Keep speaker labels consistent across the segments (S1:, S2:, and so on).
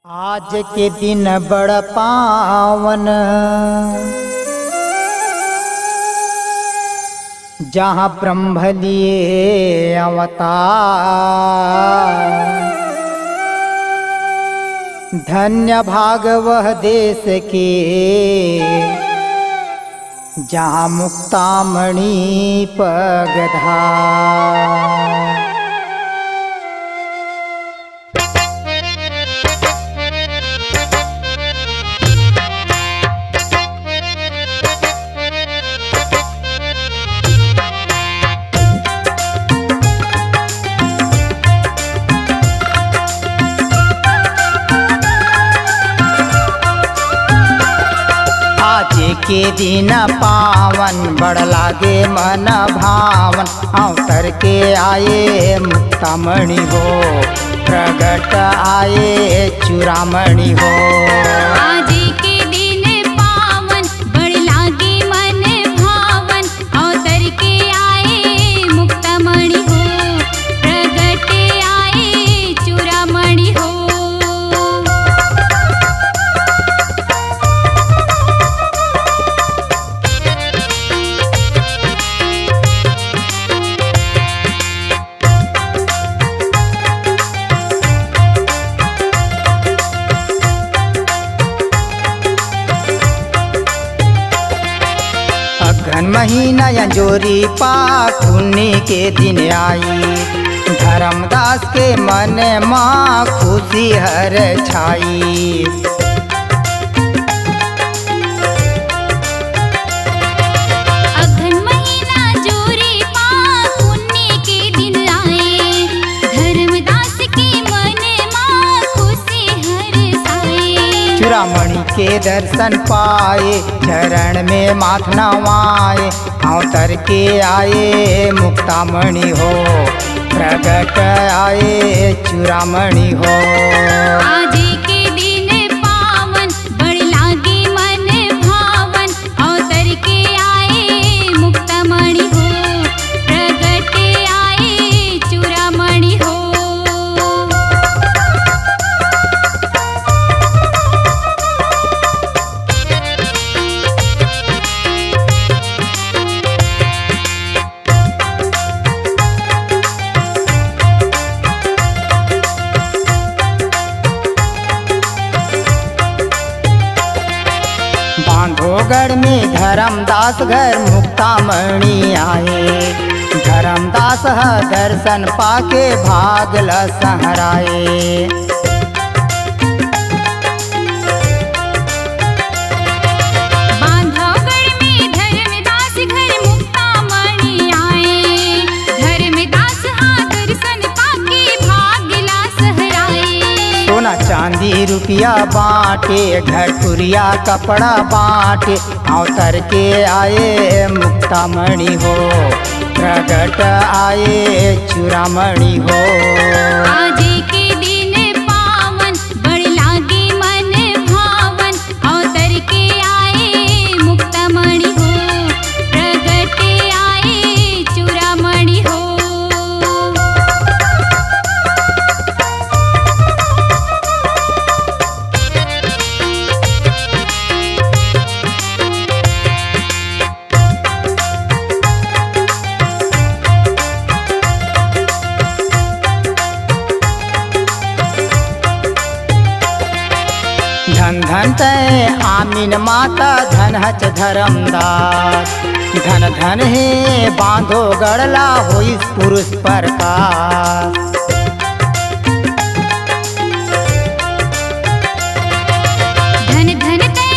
S1: आज के दिन बड़ पावन, जहाँ ब्रह्म लिए अवतार। धन्य भाग वह देश के, जहाँ मुक्तामणि पगधार। आज के दिन पावन, बड़ लागे मन भावन। अवतर के आए मुक्तामणि हो, प्रगट आए चूड़ामणि हो।
S2: आज के दिन पावन, बड़ लागे मन भावन। अवतर के आए मुक्तामणि हो, प्रगट आए चूड़ामणि हो।
S1: अघन महीना अंजोरी पाठ पुण्य के दिन आई। धर्मदास के मन माँ खुशी हर छाई।
S2: अघन महीना जोरी पाठ पुण्य के दिन आए। धर्मदास के मन माँ खुशी हर साए।
S1: चूड़ामणि के दर्शन पाए, चरण में माथ नवाए। अवतर के आए मुक्तामणि हो, प्रगट आए चूड़ामणि हो।
S2: आज के दिन पावन, बड़ लागे मन भावन। अवतर के आए मुक्तामणि हो, प्रगट आए चूड़ामणि हो।
S1: बांधोगढ़ में धर्मदास घर मुक्तामणि आए। धर्मदास दर्शन पाके भागल सहराए।
S2: बांधवगढ़ में धर्मदास घर मुक्तामणि आए। धर्मदास दर्शन पाके भागला सहराए।
S1: सोना चांदी रुपया बांटे, घटुरिया कपड़ा बांटे। अवतर के आए मुक्तामणि हो, प्रगट आए चूड़ामणि हो।
S2: आज के दिन पावन, बड़ लागे मन भावन। अवतर के आए मुक्तामणि हो, प्रगट आए चूड़ामणि हो।
S1: धन धन तय आमीन माता, धन हच धर्मदास। धन धन हे बांधो गड़ला होई पुरुष प्रकाश।
S2: धन धन ते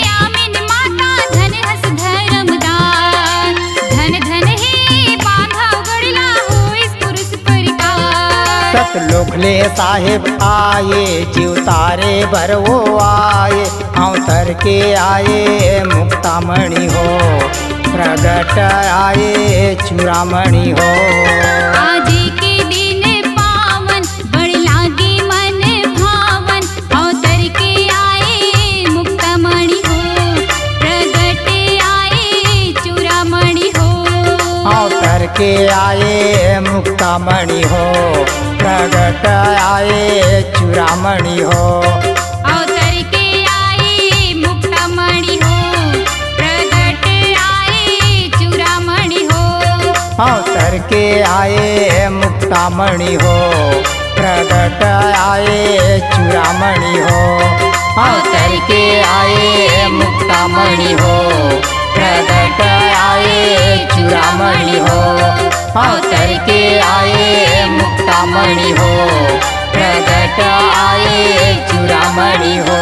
S2: आमीन माता, धन हस धर्मदास। धन धन हे बांधवगढ़ला होइस पुरुष प्रकाश।
S1: सतलोखले साहेब आए, जीव तारे भर वो आए। अवतर के आए मुक्तामणि हो, प्रगट आए चूड़ामणि हो।
S2: आज के दिन पावन, बड़ लागे मन भावन। अवतर के आए मुक्तामणि हो, प्रगट आए चूड़ामणि हो।
S1: अवतर के आए मुक्तामणि हो, प्रगट आए चूड़ामणि हो। अवतर के आए मुक्तामणि हो, प्रगट आए चूड़ामणि हो। अवतर के आए मुक्तामणि हो, प्रगट आए चूड़ामणि हो। अवतर के आए मुक्तामणि हो, प्रगट आए चूड़ामणि हो।